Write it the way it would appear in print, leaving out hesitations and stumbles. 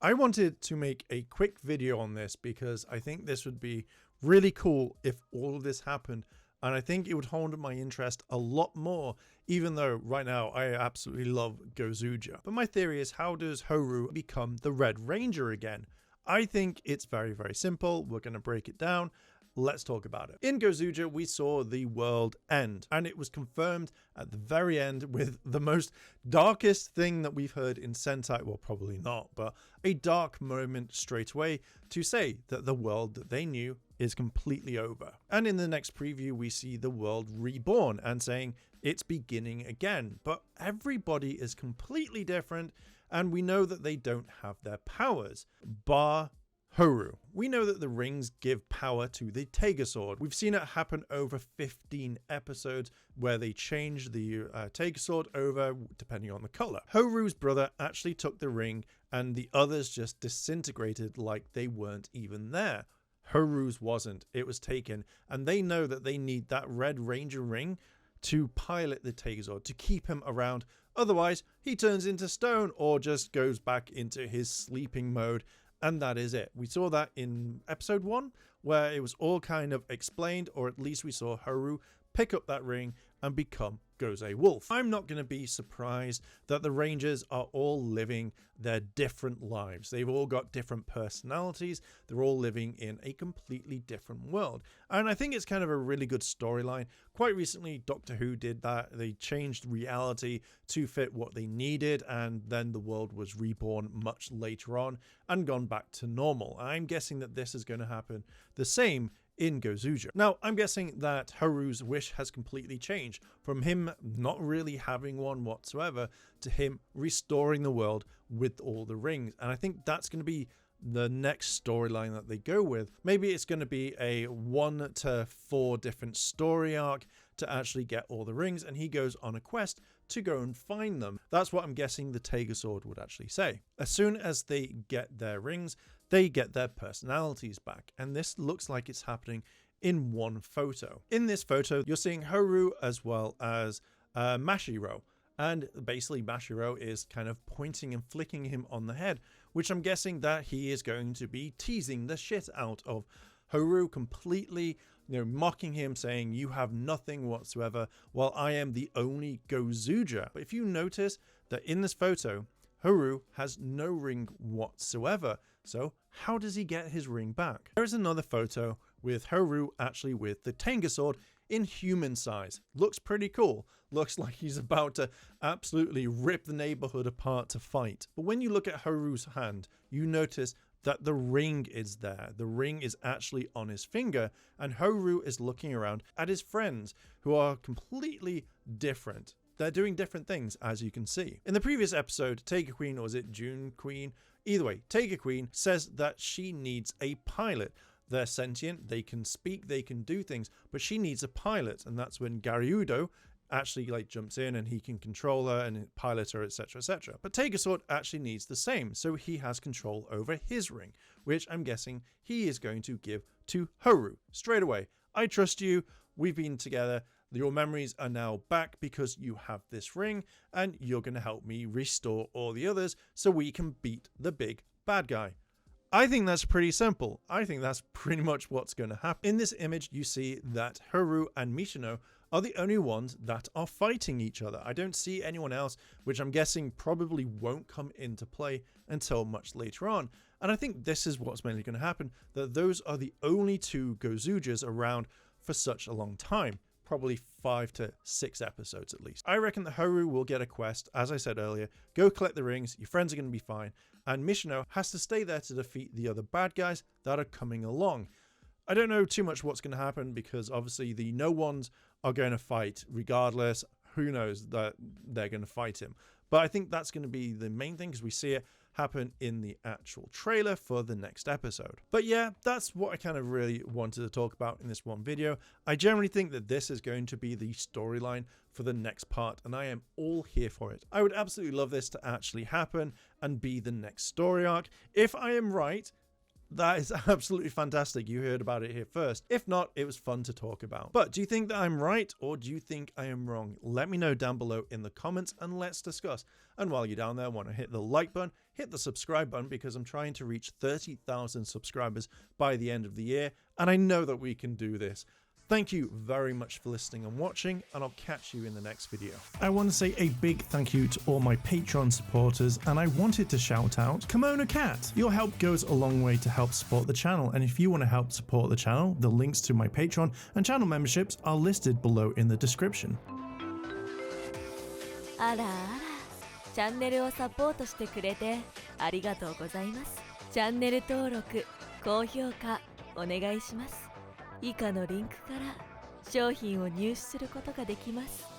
I wanted to make a quick video on this because I think this would be really cool if all of this happened, and I think it would hold my interest a lot more, even though right now I absolutely love Gozuyger. But my theory is, how does Haru become the Red Ranger again? I think it's very, very simple. We're going to break it down. Let's talk about it. In Gozuyger, we saw the world end, and it was confirmed at the very end with the most darkest thing that we've heard in Sentai. Well, probably not, but a dark moment straight away to say that the world that they knew is completely over. And in the next preview, we see the world reborn and saying it's beginning again, but everybody is completely different, and we know that they don't have their powers, bar Haru. We know that the rings give power to the Tiger Sword. We've seen it happen over 15 episodes where they change the Tiger Sword over depending on the color. Haru's brother actually took the ring and the others just disintegrated like they weren't even there. Haru's wasn't. It was taken, and they know that they need that Red Ranger ring to pilot the Tiger Sword, to keep him around. Otherwise, he turns into stone or just goes back into his sleeping mode. And that is it. We saw that in episode 1, where it was all kind of explained, or at least we saw Haru pick up that ring and become Gozuyger Wolf. I'm not going to be surprised that the Rangers are all living their different lives. They've all got different personalities. They're all living in a completely different world. And I think it's kind of a really good storyline. Quite recently, Doctor Who did that. They changed reality to fit what they needed, and then the world was reborn much later on and gone back to normal. I'm guessing that this is going to happen the same in Gozuyger. Now, I'm guessing that Haru's wish has completely changed from him not really having one whatsoever to him restoring the world with all the rings. And I think that's going to be the next storyline that they go with. Maybe it's going to be a 1 to 4 different story arc to actually get all the rings, and he goes on a quest to go and find them. That's what I'm guessing the Tiger Sword would actually say. As soon as they get their rings, they get their personalities back, and this looks like it's happening in one photo. In this photo, you're seeing Haru as well as Mashiro, and basically Mashiro is kind of pointing and flicking him on the head, which I'm guessing that he is going to be teasing the shit out of Haru, completely, mocking him, saying, "You have nothing whatsoever, while I am the only Gozuyger." But if you notice that in this photo, Haru has no ring whatsoever. So how does he get his ring back? There is another photo with Haru actually with the Tiger Sword in human size. Looks pretty cool. Looks like he's about to absolutely rip the neighborhood apart to fight. But when you look at Haru's hand, you notice that the ring is there. The ring is actually on his finger, and Haru is looking around at his friends who are completely different. They're doing different things, as you can see. In the previous episode, Tiger Queen, or was it June Queen? Either way, Tiger Queen says that she needs a pilot. They're sentient, they can speak, they can do things, but she needs a pilot, and that's when Garyudo actually jumps in and he can control her and pilot her, etc, etc. But Tiger Sword actually needs the same, so he has control over his ring, which I'm guessing he is going to give to Haru straight away. I trust you, we've been together, your memories are now back because you have this ring, and you're going to help me restore all the others so we can beat the big bad guy. I think that's pretty simple. I think that's pretty much what's going to happen. In this image, you see that Haru and Mishino are the only ones that are fighting each other. I don't see anyone else, which I'm guessing probably won't come into play until much later on. And I think this is what's mainly going to happen, that those are the only 2 Gozuygers around for such a long time. Probably 5 to 6 episodes at least. I reckon that Haru will get a quest, as I said earlier, go collect the rings, your friends are going to be fine, and Mishino has to stay there to defeat the other bad guys that are coming along. I don't know too much what's going to happen because obviously the no ones are going to fight regardless. Who knows that they're going to fight him. But I think that's going to be the main thing because we see it happen in the actual trailer for the next episode. But yeah, that's what I kind of really wanted to talk about in this one video. I generally think that this is going to be the storyline for the next part, and I am all here for it. I would absolutely love this to actually happen and be the next story arc. If I am right, that is absolutely fantastic. You heard about it here first. If not, it was fun to talk about. But do you think that I'm right or do you think I am wrong? Let me know down below in the comments and let's discuss. And while you're down there, want to hit the like button, hit the subscribe button because I'm trying to reach 30,000 subscribers by the end of the year. And I know that we can do this. Thank you very much for listening and watching, and I'll catch you in the next video. I want to say a big thank you to all my Patreon supporters, and I wanted to shout out Kimono Cat. Your help goes a long way to help support the channel, and if you want to help support the channel, the links to my Patreon and channel memberships are listed below in the description. あらあら、チャンネルをサポートしてくれてありがとうございます。チャンネル登録、高評価お願いします。以下のリンクから商品を入手することができます。